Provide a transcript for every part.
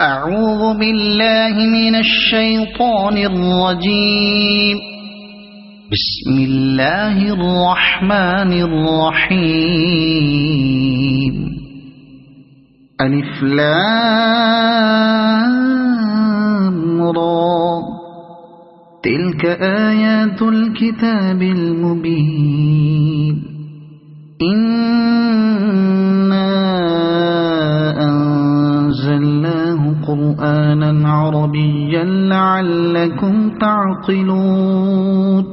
أعوذ بالله من الشيطان الرجيم. بسم الله الرحمن الرحيم. ألف لام را. تلك آيات الكتاب المبين. إنا أنزلناه قرآنا عربيا لعلكم تعقلون.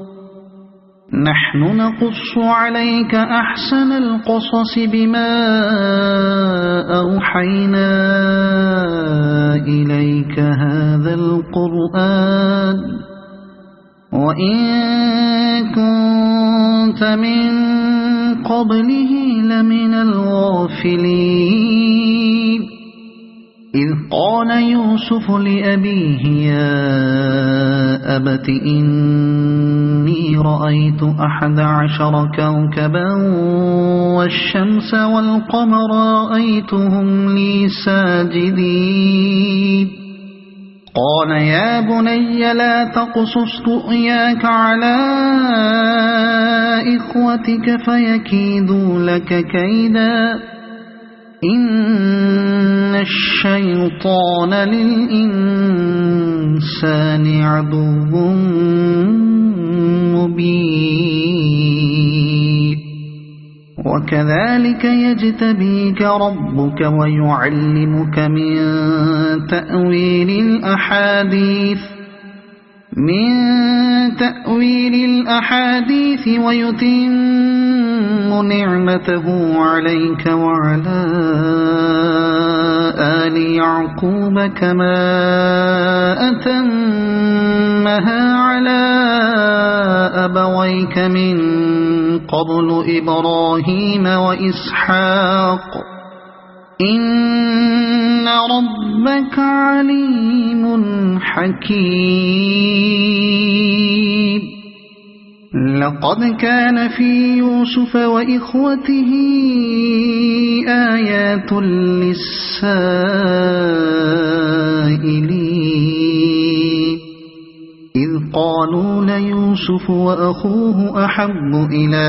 نحن نقص عليك أحسن القصص بما أوحينا إليك هذا القرآن وإن كنت من قبله لمن الغافلين. إذ قال يوسف لأبيه يا أبت إني رأيت 11 كوكبا والشمس والقمر رأيتهم لي ساجدين. قال يا بني لا تقصص رؤياك على إخوتك فيكيدوا لك كيدا إن الشيطان للإنسان عدو مبين. وكذلك يجتبيك ربك ويعلمك من تأويل الأحاديث ويتم نعمته عليك وعلى آل يعقوب كما أتمها على أبويك من قبل إبراهيم وإسحاق إن ربك عليم حكيم. لقد كان في يوسف وإخوته آيات للسائلين إذ قالوا ليوسف وأخوه أحب إلى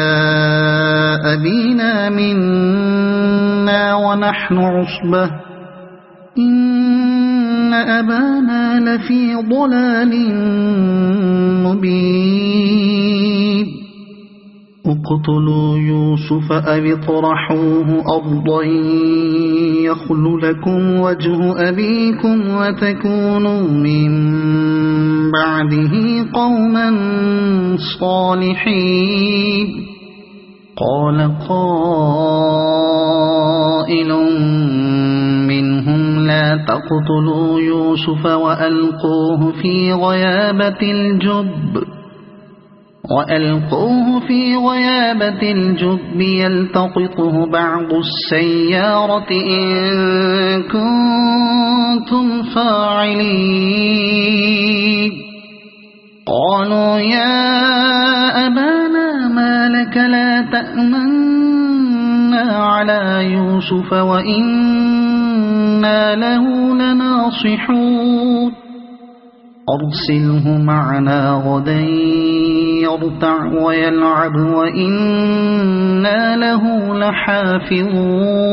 أبينا منا ونحن عصبة إن أبانا لفي ضلال مبين. اقتلوا يوسف أو اطرحوه أرضا يخل لكم وجه أبيكم وتكونوا من بعده قوما صالحين. قال قائل منهم لا تقتلوا يوسف وألقوه في غيابة الجب يلتقطه بعض السيارة إن كنتم فاعلين. قالوا يا أبانا ما لك لا تأمنا على يوسف وإنا له لناصحون. أرسله معنا غدا يرتع ويلعب وإنا له لحافظون.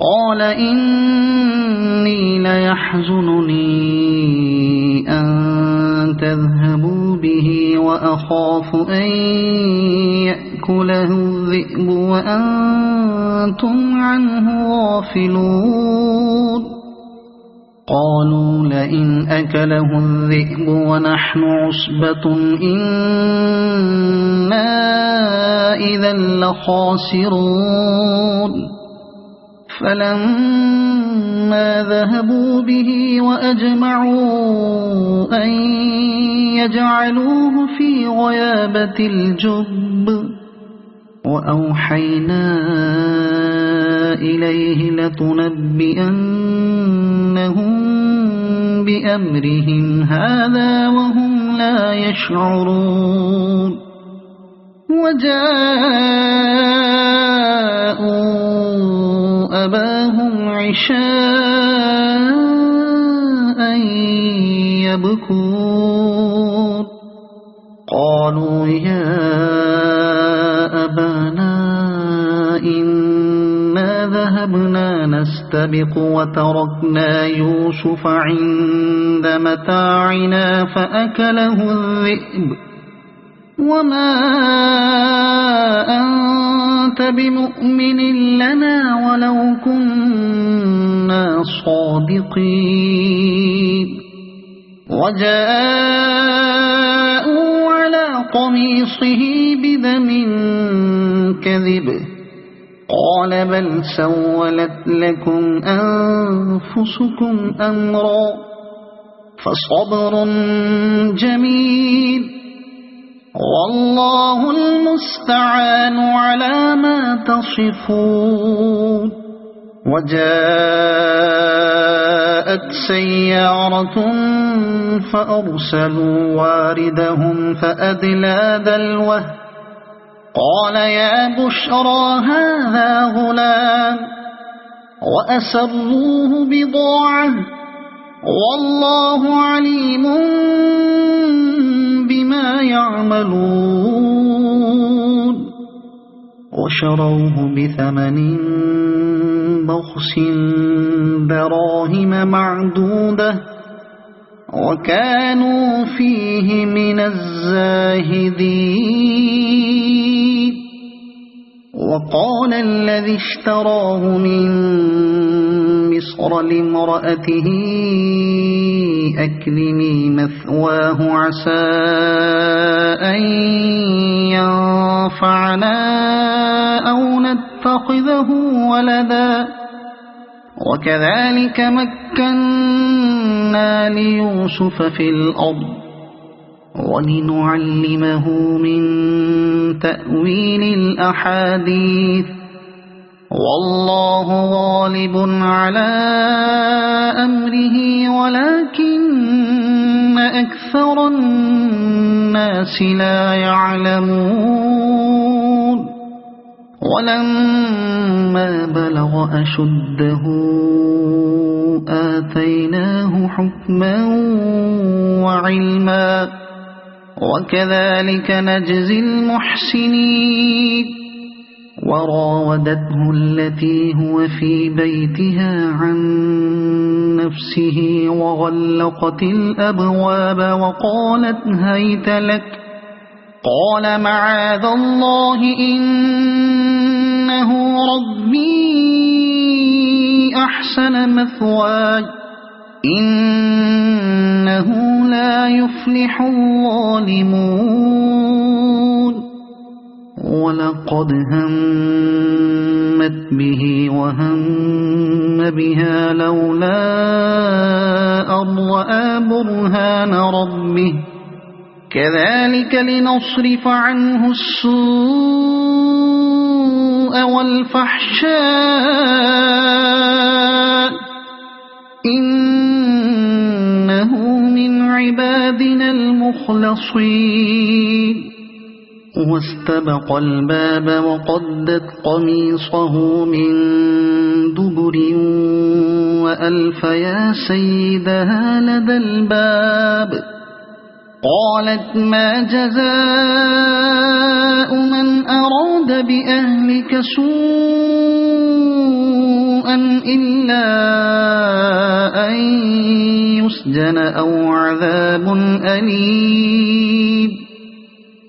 قال إني ليحزنني أن تذهبوا به وأخاف أن يأكله الذئب وأنتم عنه غافلون. قالوا لئن أكله الذئب ونحن عصبة إنا إذا لخاسرون. فلما ذهبوا به وأجمعوا أن يجعلوه في غيابة الجب وأوحينا إليه لتنبئنهم بأمرهم هذا وهم لا يشعرون. وجاءوا أباهم عشاء يبكون قالوا يا أبانا إنا ذهبنا نستبق وتركنا يوسف عند متاعنا فأكله الذئب وما أنت بمؤمن لنا ولو كنا صادقين وجاءوا على قميصه بدم كذب قال بل سولت لكم أنفسكم أمرا فصبر جميل والله المستعان على ما تصفون وجاءت سيارة فأرسلوا واردهم فأدلى دلوه قال يا بشرى هذا غلام وأسروه بضاعة والله عليم بما يعملون وشروه بثمن بخس دراهم معدودة وكانوا فيه من الزاهدين وقال الذي اشتراه من مصر لامرأته أكرمي مثواه عسى أن ينفعنا أو نتخذه ولدا وكذلك مكنا ليوسف في الأرض ولنعلمه من تأويل الأحاديث والله غالب على أمره ولكن أكثر الناس لا يعلمون ولما بلغ أشده آتيناه حكما وعلما وكذلك نجزي المحسنين وراودته التي هو في بيتها عن نفسه وغلقت الأبواب وقالت هيت لك قال معاذ الله إنه ربي أحسن مثواي إنه لا يفلح الظالمون ولقد همت به وهم بها لولا أن رأى برهان ربه كذلك لنصرف عنه السوء والفحشاء إنه من عبادنا المخلصين واستبق الباب وقدت قميصه من دبر وألف يا سيدها لدى الباب قالت ما جزاء من أراد بأهلك سوءا إلا أن يسجن أو عذاب أليم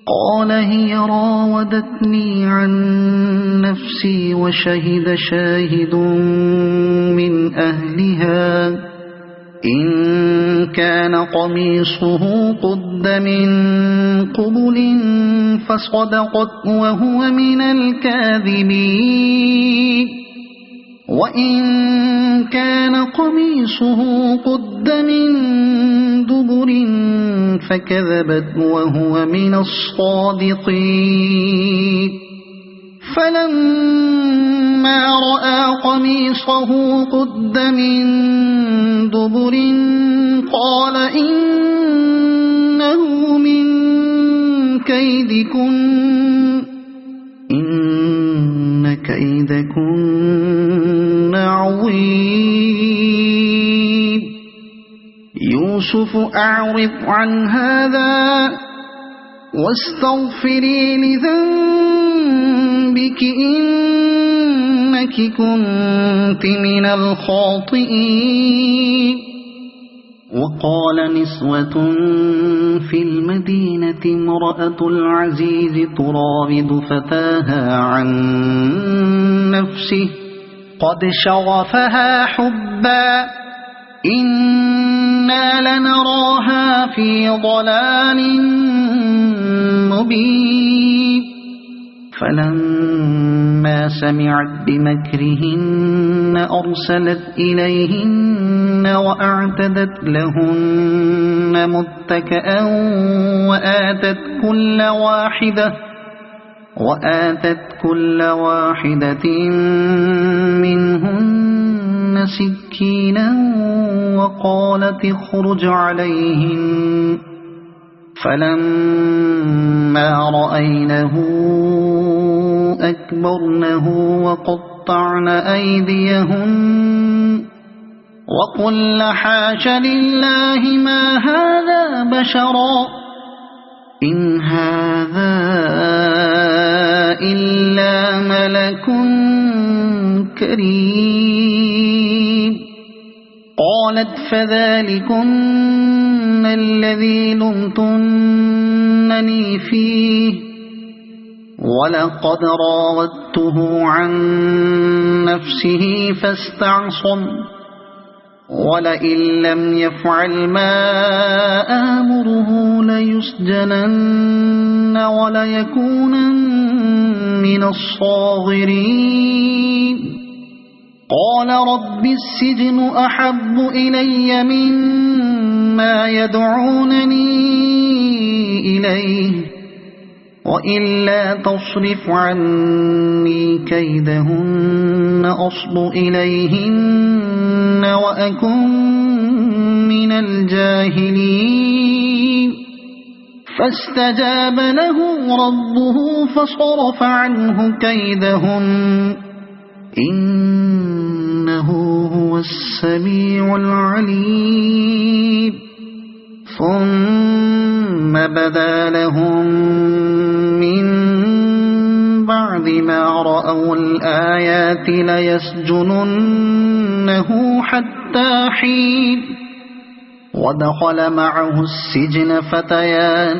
قال هي راودتني عن نفسي وشهد شاهد من أهلها إن كان قميصه قد من قبل فصدقت وهو من الكاذبين وإن كان قميصه قد من دبر فكذبت وهو من الصادقين فلما رأى قميصه قد من دبر قال إنه من كيدكن إن كيدكن عظيم يوسف أعرض عن هذا واستغفري لذنبك إنك كنت من الخاطئين. وقال نسوة في المدينة امرأة العزيز تراود فتاها عن نفسه قد شغفها حبا إنا لنراها في ضلال مبين. فلما سمعت بمكرهن أرسلت إليهن وأعتدت لهن متكئا وآتت كل واحدة منهن سكينا وقالت اخرج عليهن. فلما رأينه أكبرنه وقطعن أيديهن وقلن حاش لله ما هذا بشرا إن هذا إلا ملك كريم. قالت فذلكن الذي لمتنني فيه ولقد راودته عن نفسه فاستعصم ولئن لم يفعل ما آمره ليسجنن وليكونن من الصاغرين. قال رب السجن أحب إلي مما يدعونني إليه وإلا تصرف عني كيدهن أصب إليهن وأكن من الجاهلين. فاستجاب له ربه فصرف عنه كيدهن إنه هو السميع العليم. ثم بدا لهم من بعد ما رأوا الآيات ليسجننه حتى حين. ودخل معه السجن فتيان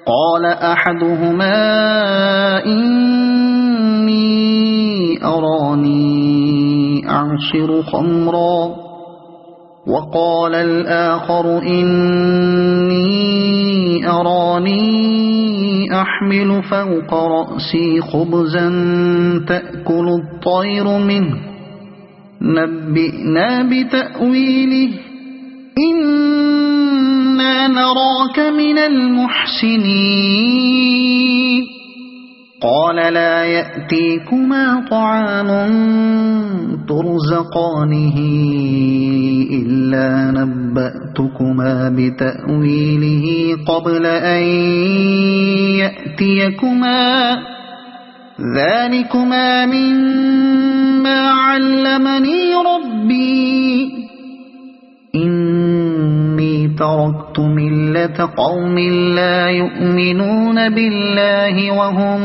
قال أحدهما إني أراني أعصر خمرا وقال الآخر إني أراني أحمل فوق رأسي خبزا تأكل الطير منه نبئنا بتأويله إنا نراك من المحسنين. قال لا يأتيكما طعام ترزقانه إلا نبأتكما بتأويله قبل أن يأتيكما ذلكما مما علمني ربي إني تركت ملة قوم لا يؤمنون بالله وهم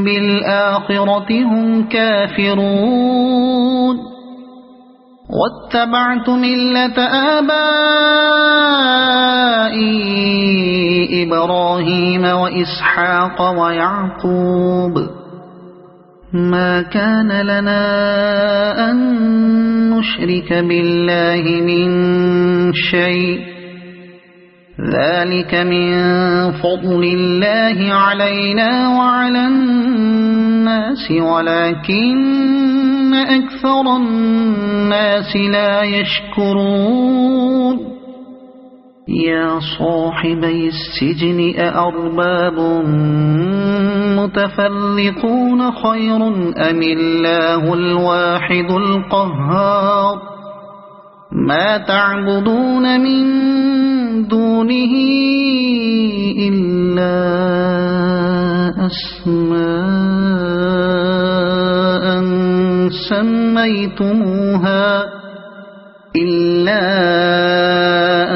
بالآخرة هم كافرون واتبعت ملة آبائي إبراهيم وإسحاق ويعقوب ما كان لنا أن نشرك بالله من شيء ذلك من فضل الله علينا وعلى الناس ولكن أكثر الناس لا يشكرون. يا صاحبي السجن أأرباب متفرقون خير أم الله الواحد القهار ما تعبدون من دونه إلا أسماء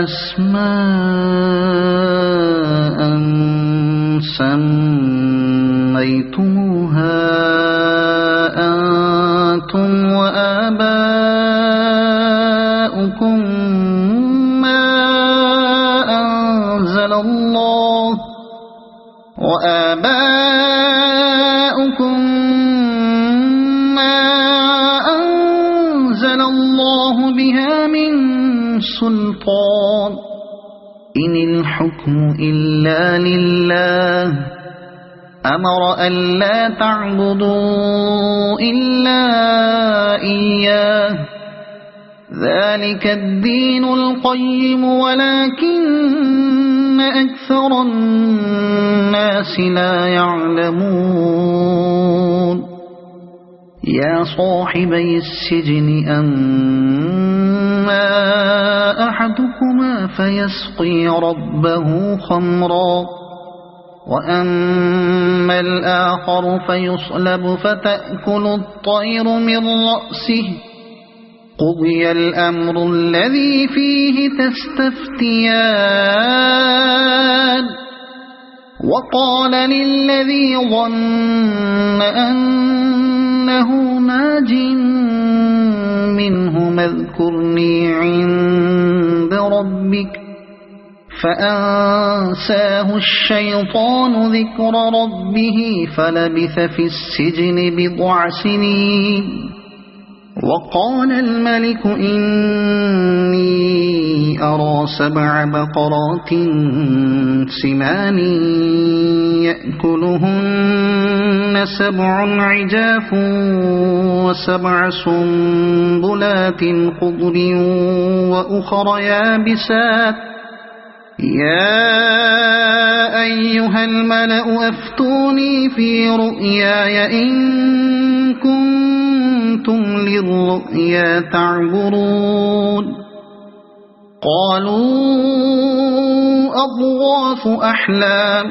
أسماء سميتموها أنتم وآباؤكم ما أنزل الله بها من سلطان إن الحكم إلا لله أمر ألا تعبدوا إلا إياه ذلك الدين القيم ولكن أكثر الناس لا يعلمون يا صاحبي السجن أما أحدكما فيسقي ربه خمرا وأما الآخر فيصلب فتأكل الطير من رأسه قضي الأمر الذي فيه تستفتيان وقال للذي ظن أنه ناج منه اذكرني عند ربك فأنساه الشيطان ذكر ربه فلبث في السجن بضع سنين وقال الملك إني أرى 7 بقرات سمان يأكلهن 7 عجاف و7 سنبلات خضر وأخر يابسات يا أيها الملأ أفتوني في رؤياي إن كنتم للرؤيا تعبرون قالوا أضغاث أحلام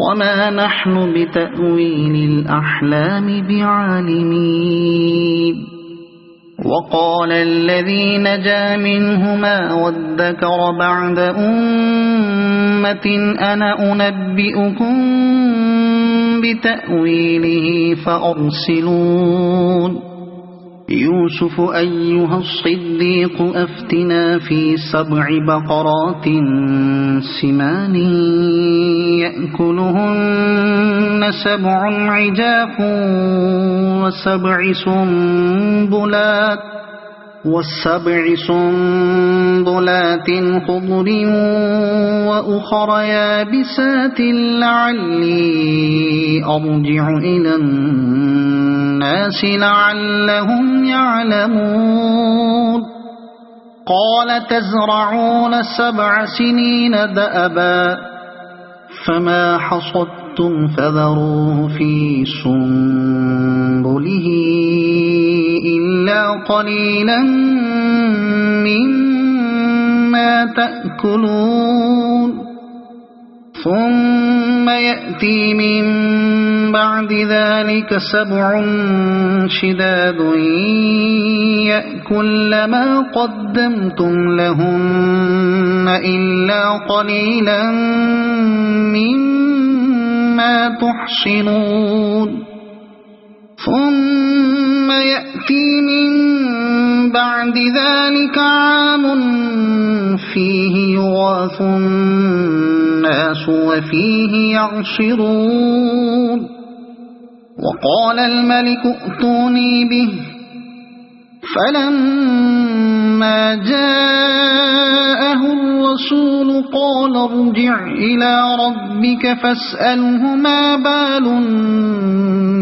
وما نحن بتأويل الأحلام بعالمين وقال الذي نجا منهما وادكر بعد أمة أنا أنبئكم بتأويله فأرسلون يوسف أيها الصديق أفتنا في 7 بقرات سمان يأكلهن 7 عجاف و7 سنبلات خضر وأخر يابسات لعلي أرجع إلى الناس لعلهم يعلمون قال تزرعون 7 سنين دأبا فما حصدتم فذروه في سنبله إلا قليلا مما تأكلون ثم يأتي من بعد ذلك 7 شداد يأكل ما قدمتم لهن إلا قليلا مما تحصنون ثم يأتي من بعد ذلك عام فيه يغاث الناس وفيه يعصرون وقال الملك ائتوني به فلما جاءه الرسول قال ارجع إلى ربك فاسأله ما بال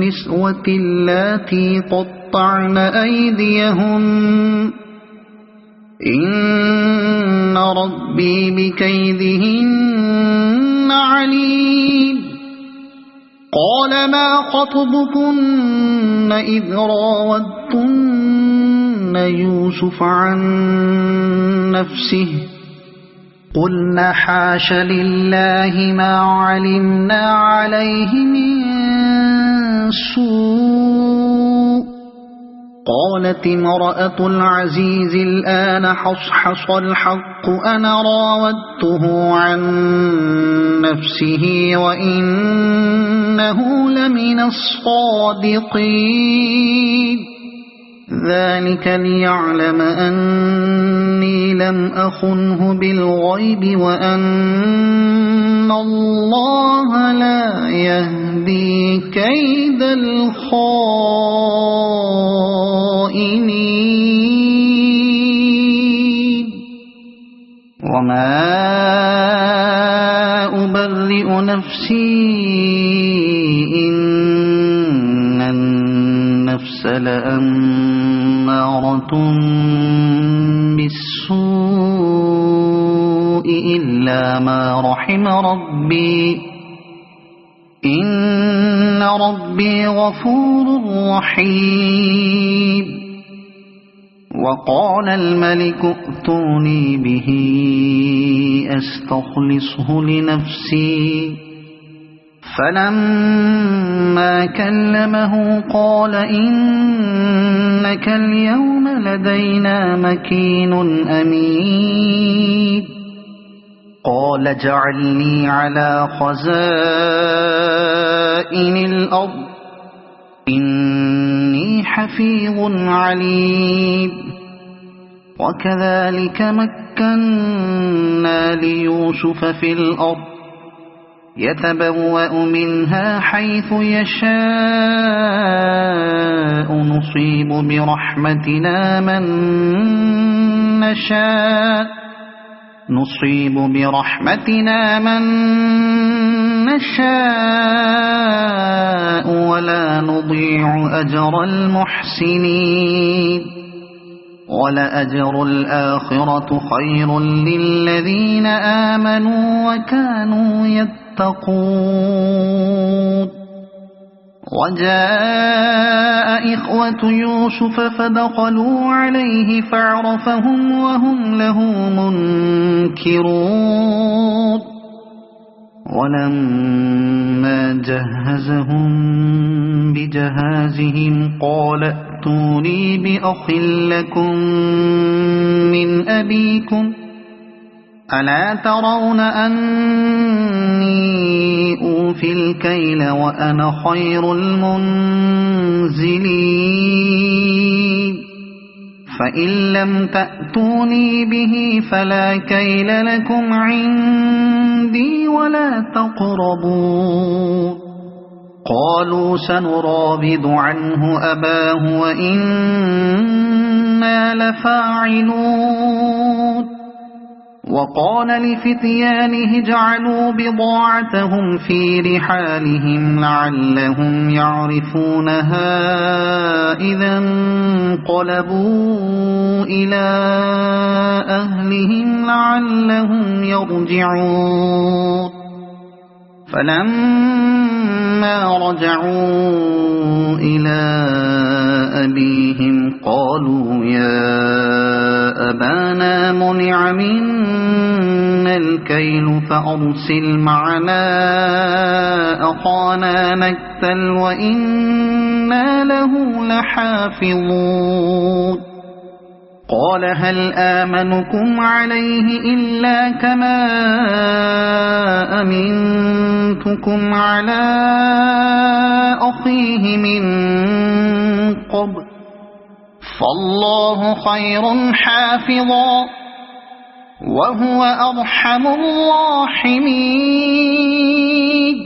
النسوة اللاتي قطعن أيديهن إن ربي بكيدهن عليم قال ما خطبكن إذ راودتن يوسف عن نفسه قلنا حاش لله ما علمنا عليه من سوء قالت امرأة العزيز الآن حصحص الحق أنا راودته عن نفسه وإنه لمن الصادقين ذلك ليعلم أني لم أخنه بالغيب وأن الله لا يهدي كيد الخائنين وما أبرئ نفسي إن النفس لأمارة بالسوء إلا ما رحم ربي إن ربي غفور رحيم وقال الملك ائتوني به أستخلصه لنفسي فلما كلمه قال إنك اليوم لدينا مكين أمين قال اجعلني على خزائن الأرض إني حفيظ عليم وكذلك مكنا ليوسف في الأرض يتبوأ منها حيث يشاء نصيب برحمتنا من نشاء ولا نضيع أجر المحسنين ولأجر الآخرة خير للذين آمنوا وكانوا يتقون وجاء إخوة يوسف فدخلوا عليه فعرفهم وهم له منكرون ولما جهزهم بجهازهم قال ائتوني بأخ لكم من أبيكم ألا ترون أني أوفي الكيل وأنا خير المنزلين فإن لم تأتوني به فلا كيل لكم عندي ولا تقربون قالوا سنراود عنه أباه وإنا لفاعلون وقال لفتيانه اجعلوا بضاعتهم في رحالهم لعلهم يعرفونها إذا انقلبوا إلى أهلهم لعلهم يرجعون فلما رجعوا إلى أبيهم قالوا يا أبانا منع منا الكيل فأرسل معنا أخانا نكتل وإنا له لحافظون قال هل آمنكم عليه إلا كما أمنتكم على أخيه من قبل فالله خير حافظا وهو أرحم الراحمين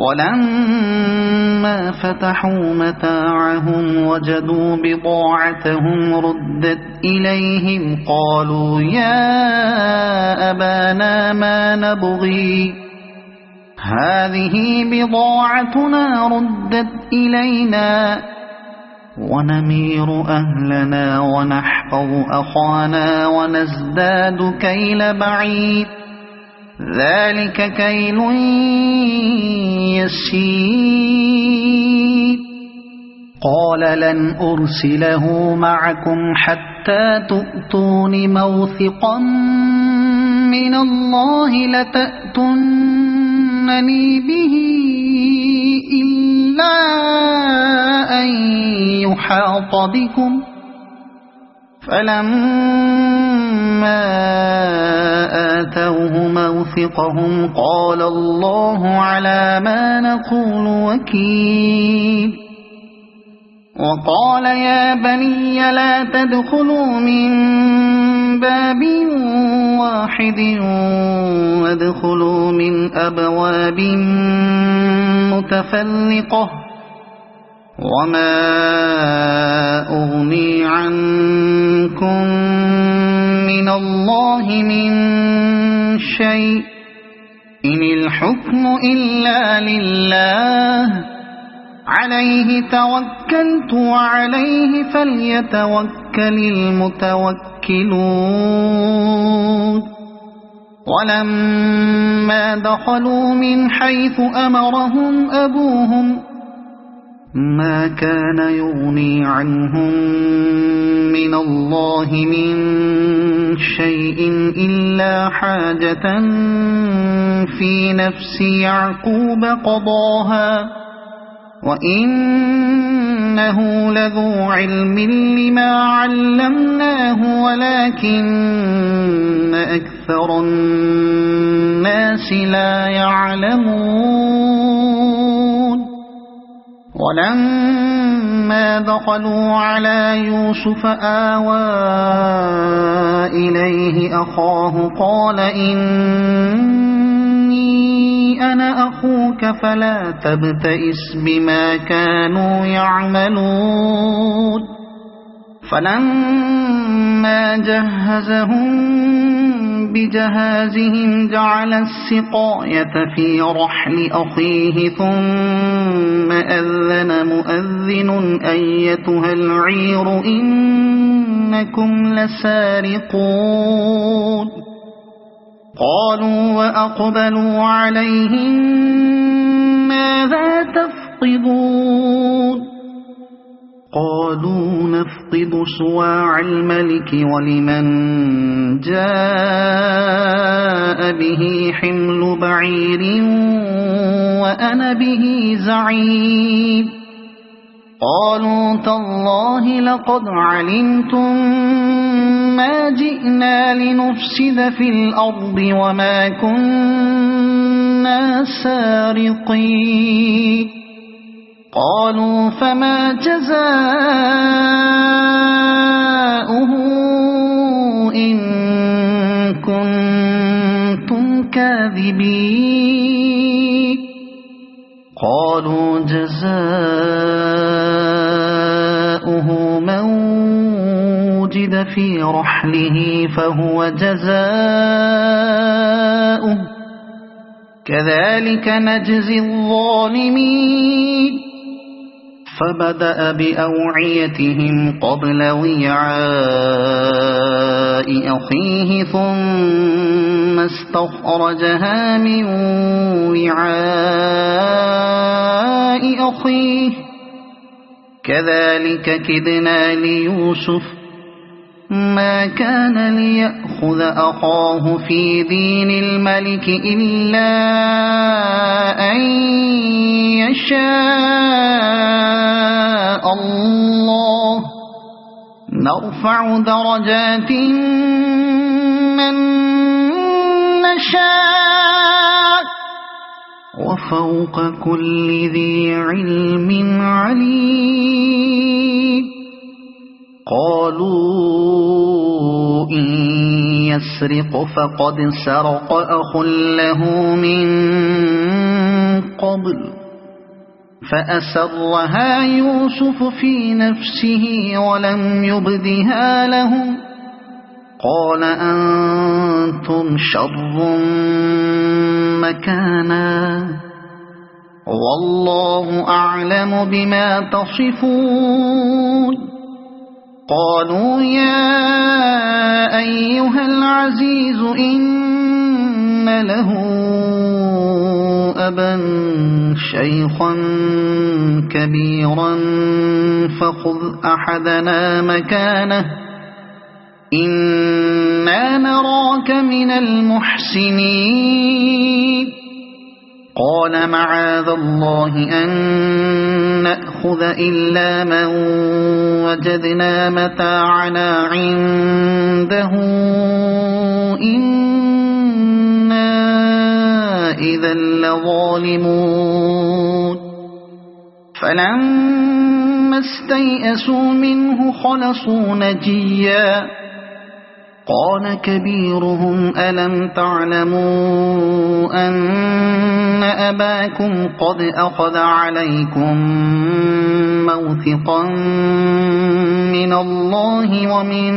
ولما فتحوا متاعهم وجدوا بضاعتهم ردت إليهم قالوا يا أبانا ما نبغي هذه بضاعتنا ردت إلينا ونمير أهلنا ونحفظ أخانا ونزداد كيل بعيد ذلك كيل يسير قال لن أرسله معكم حتى تؤتون موثقا من الله لتأتونني به إلا أن يحاط بكم فلما آتوه موثقهم قال الله على ما نقول وكيل وقال يا بني لا تدخلوا من باب واحد وادخلوا من أبواب متفرقة وما أغني عنكم من الله من شيء إن الحكم إلا لله عليه توكلت وعليه فليتوكل المتوكلون ولما دخلوا من حيث أمرهم أبوهم ما كان يغني عنهم من الله من شيء إلا حاجة في نفس يعقوب قضاها وإنه لذو علم لما علمناه ولكن أكثر الناس لا يعلمون ولما دخلوا على يوسف آوى إليه أخاه قال إني أنا أخوك فلا تبتئس بما كانوا يعملون فلما جهزهم بجهازهم جعل السقاية في رحل أخيه ثم أذن مؤذن أيتها العير إنكم لسارقون قالوا وأقبلوا عليهم ماذا تفقدون قالوا نفقد صواع الملك ولمن جاء به حمل بعير وأنا به زعيم قالوا تالله لقد علمتم ما جئنا لنفسد في الأرض وما كنا سارقين قالوا فما جزاؤه إن كنتم كاذبين قالوا جزاؤه من وجد في رحله فهو جزاؤه كذلك نجزي الظالمين فبدأ بأوعيتهم قبل وعاء أخيه ثم استخرجها من وعاء أخيه كذلك كدنا ليوسف ما كان ليأخذ أخاه في دين الملك إلا أن يشاء الله نرفع درجات من نشاء وفوق كل ذي علم عليم قالوا إن يسرق فقد سرق أخ له من قبل فأسرها يوسف في نفسه ولم يبدها لهم قال أنتم شر مكانا والله أعلم بما تصفون قالوا يا أيها العزيز إن له أبا شيخا كبيرا فخذ أحدنا مكانه إنا نراك من المحسنين قال معاذ الله أن نأخذ إلا من وجدنا متاعنا عنده إنا إذا لظالمون فلما استيئسوا منه خلصوا نجيا قال كبيرهم ألم تعلموا أن أباكم قد أخذ عليكم موثقا من الله ومن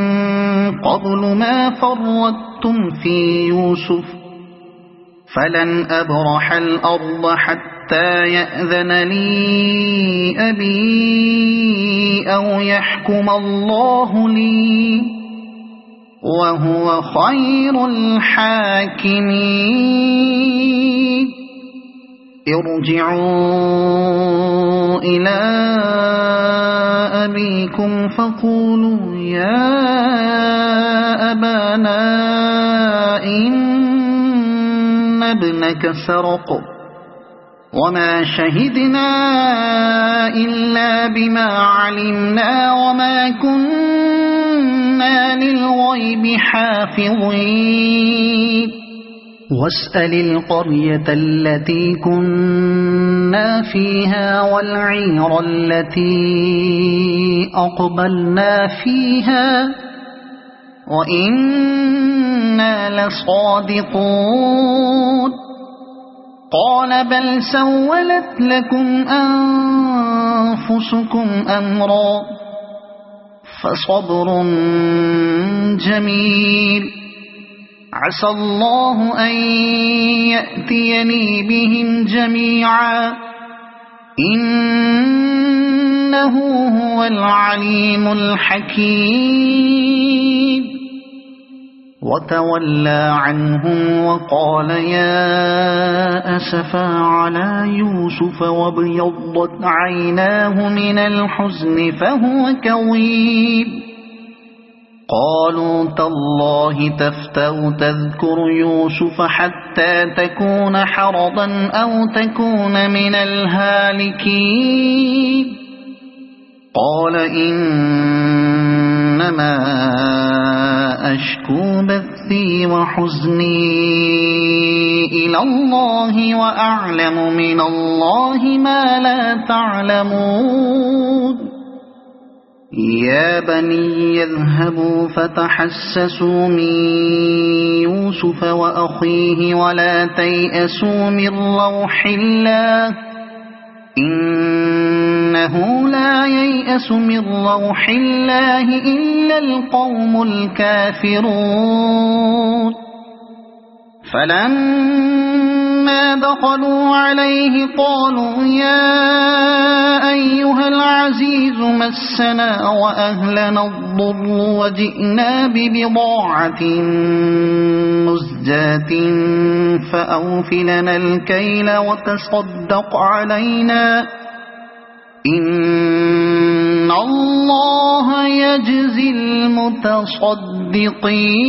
قبل ما فرطتم في يوسف فلن أبرح الأرض حتى يأذن لي أبي أو يحكم الله لي وهو خير الحاكمين ارجعوا إلى أبيكم فقولوا يا أبانا إن ابنك سرق وما شهدنا إلا بما علمنا وما كنا للغيب حافظين واسأل القرية التي كنا فيها والعير التي أقبلنا فيها وإنا لصادقون قال بل سولت لكم أنفسكم أمرا فصبر جميل عسى الله أن يأتيني بهم جميعا إنه هو العليم الحكيم وتولى عنهم وقال يا أسفا على يوسف وابيضت عيناه من الحزن فهو كظيم قالوا تالله تفتأ تذكر يوسف حتى تكون حرضا أو تكون من الهالكين قال إنما أشكو بثي وحزني إلى الله وأعلم من الله ما لا تعلمون يا بني يذهبوا فتحسسوا من يوسف وأخيه ولا تيأسوا من روح الله إنه لا ييأس من روح الله إلا القوم الكافرون فلما دخلوا عليه قالوا يا أيها العزيز مسنا وأهلنا الضر وجئنا ببضاعة مزجاة فأوف لنا الكيل وتصدق علينا إن الله يجزي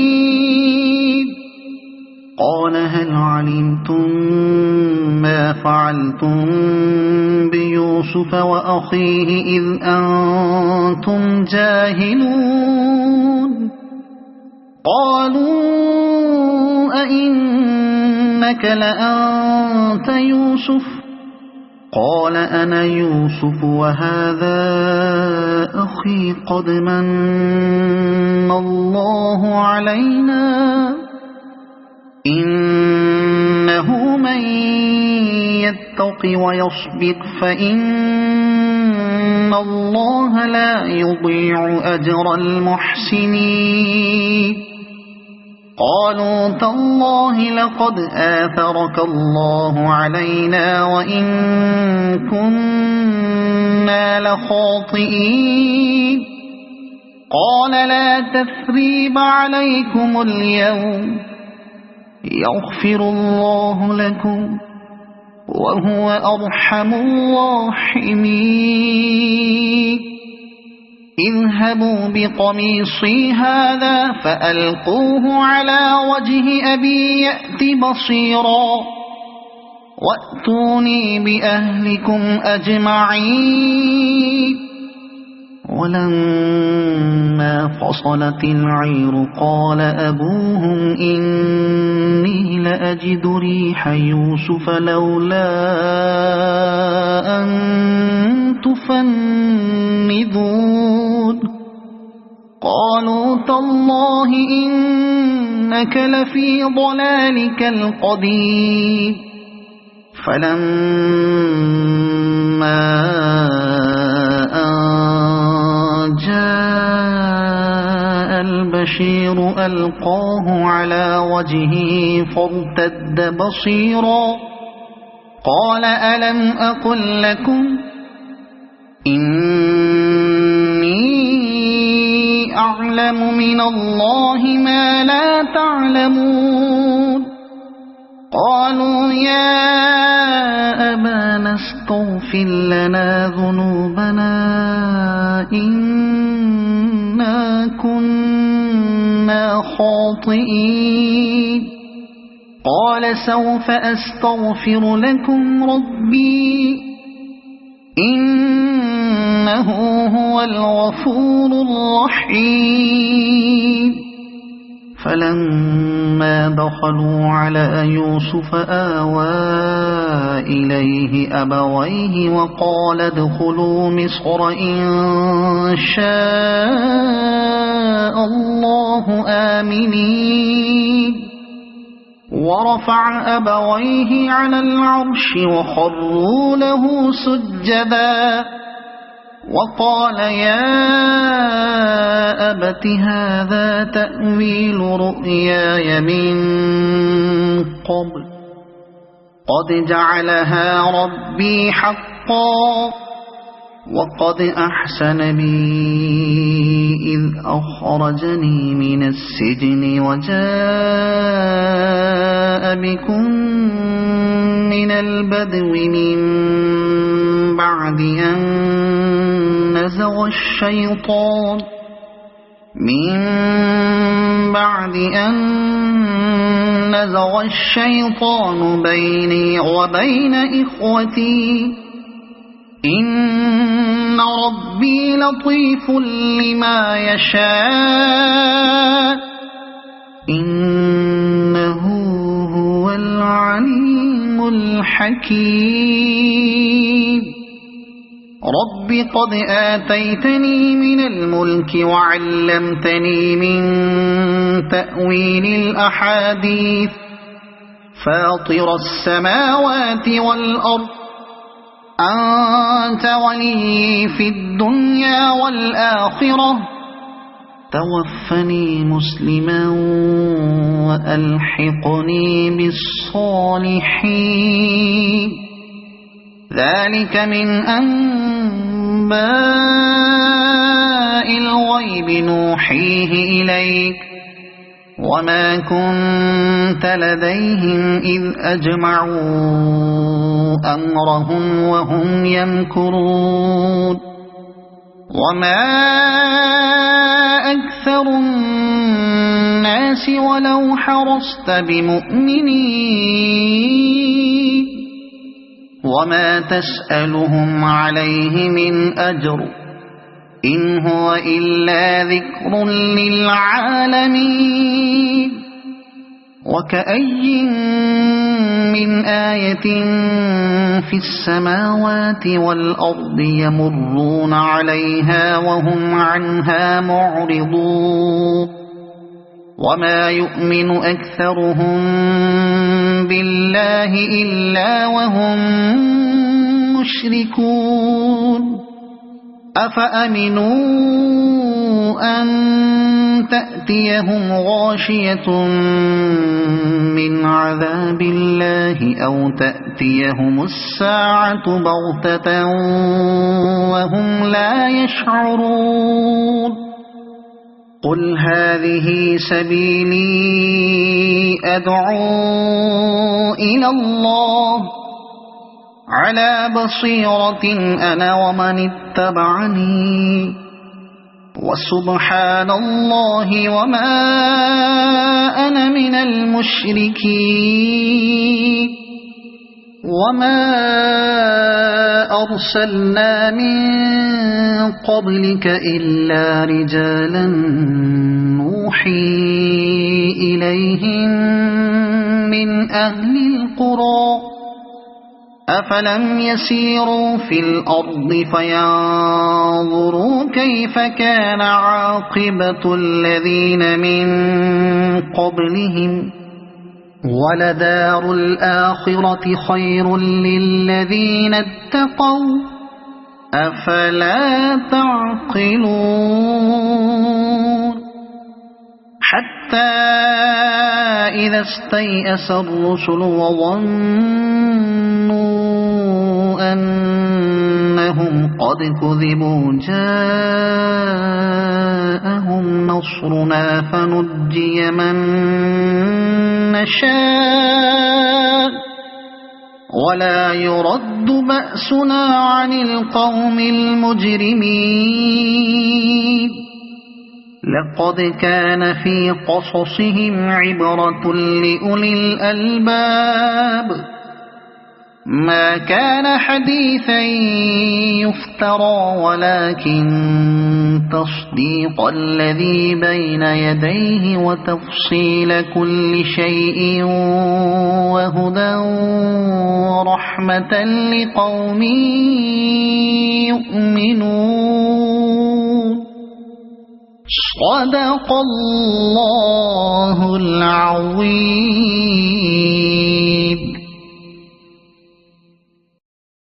المتصدقين قال هل علمتم ما فعلتم بيوسف وأخيه إذ أنتم جاهلون قالوا أئنك لأنت يوسف قال أنا يوسف وهذا أخي قد من الله علينا إنه من يتق ويصبر فإن الله لا يضيع أجر المحسنين قالوا تالله لقد آثرك الله علينا وإن كنا لخاطئين قال لا تثريب عليكم اليوم يغفر الله لكم وهو أرحم الراحمين اذهبوا بقميصي هذا فألقوه على وجه أبي يأت بصيرا وَأْتُونِي بِأَهْلِكُمْ أَجْمَعِينَ وَلَمَّا فَصَلَتِ الْعِيرُ قَالَ أَبُوهُمْ إِنِّي لَأَجِدُ رِيحَ يُوسُفَ لَوْلَا أَن تُفَنِّدُونِ قَالُوا تَاللَّهِ إِنَّكَ لَفِي ضَلَالِكَ الْقَدِيمِ فَلَمَّا أَن جَاءَ الْبَشِيرُ أَلْقَاهُ عَلَى وَجْهِهِ فَارْتَدَّ بَصِيرًا قَالَ أَلَمْ أَقُل لَّكُمْ إِنِّي أَعْلَمُ مِنَ اللَّهِ مَا لَا تَعْلَمُونَ قَالُوا يَا أَبَانَا اسْتَغْفِرْ لَنَا ذُنُوبَنَا إِنَّا كُنَّا خَاطِئِينَ قَالَ سَوْفَ أَسْتَغْفِرُ لَكُمْ رَبِّي إِنَّهُ هُوَ الْغَفُورُ الرَّحِيمُ فَلَمَّا دَخَلُوا عَلَى يُوسُفَ آوَى إِلَيْهِ أَبَوَيْهِ وَقَالَ ادْخُلُوا مِصْرَ إِن شَاءَ اللَّهُ آمِنِينَ ورفع أبويه على العرش وخروا له سجدا وقال يا أبت هذا تأويل رؤياي من قبل قد جعلها ربي حقا وقد أحسن بي إذ أخرجني من السجن وجاء بكم من البدو من بعد أن نزغ الشيطان بيني وبين إخوتي إن ربي لطيف لما يشاء إنه هو العليم الحكيم رب قد آتيتني من الملك وعلمتني من تأويل الأحاديث فاطر السماوات والأرض أنت ولي في الدنيا والآخرة توفني مسلما وألحقني بالصالحين ذلك من أنباء الغيب نوحيه إليك وما كنت لديهم إذ أجمعوا أمرهم وهم يمكرون وما أكثر الناس ولو حرصت بمؤمنين وما تسألهم عليه من أجر إن هو إلا ذكر للعالمين وكأي من آية في السماوات والأرض يمرون عليها وهم عنها معرضون وما يؤمن أكثرهم بالله إلا وهم مشركون أفأمنوا أن تأتيهم غاشية من عذاب الله أو تأتيهم الساعة بغتة وهم لا يشعرون قل هذه سبيلي أدعو إلى الله على بصيرة أنا ومن اتبعني وسبحان الله وما أنا من المشركين وما أرسلنا من قبلك إلا رجالا نوحي إليهم من أهل القرى أفلم يسيروا في الأرض فينظروا كيف كان عاقبة الذين من قبلهم ولدار الآخرة خير للذين اتقوا أفلا تعقلون حتى إذا استيأس الرسل وظنوا أنهم قد كذبوا جاءهم نصرنا فنجي من نشاء ولا يرد بأسنا عن القوم المجرمين لقد كان في قصصهم عبرة لأولي الألباب ما كان حديثا يفترى ولكن تصديق الذي بين يديه وتفصيل كل شيء وهدى ورحمة لقوم يؤمنون صدق الله العظيم.